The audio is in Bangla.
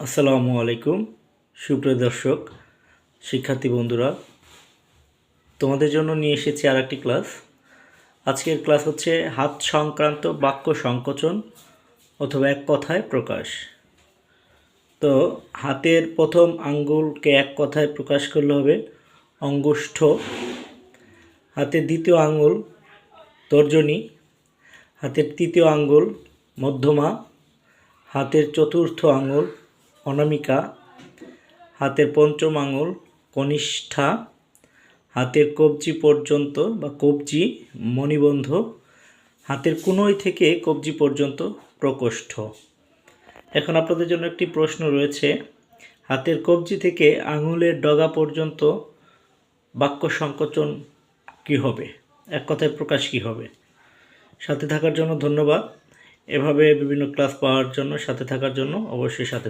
আসসালামু আলাইকুম সুপ্রিয় দর্শক শিক্ষার্থী বন্ধুরা, তোমাদের জন্য নিয়ে এসেছি আর একটি ক্লাস। আজকের ক্লাস হচ্ছে হাত সংক্রান্ত বাক্য সংকোচন অথবা এক কথায় প্রকাশ। তো হাতের প্রথম আঙ্গুলকে এক কথায় প্রকাশ করলে হবে অঙ্গুষ্ঠ, হাতের দ্বিতীয় আঙ্গুল তর্জনী, হাতের তৃতীয় আঙ্গুল মধ্যমা, হাতের চতুর্থ আঙ্গুল অনামিকা, হাতের পঞ্চম আঙুল কনিষ্ঠা, হাতের কবজি পর্যন্ত বা কবজি মণিবন্ধ, হাতের কনুই থেকে কবজি পর্যন্ত প্রকোষ্ঠ। এখন আপনাদের জন্য একটি প্রশ্ন রয়েছে, হাতের কবজি থেকে আঙুলের ডগা পর্যন্ত বাক্য সংকোচন কী হবে, এক কথায় প্রকাশ কী হবে? সাথে থাকার জন্য ধন্যবাদ। এভাবে বিভিন্ন ক্লাস পাওয়ার জন্য সাথে থাকার জন্য অবশ্যই সাথে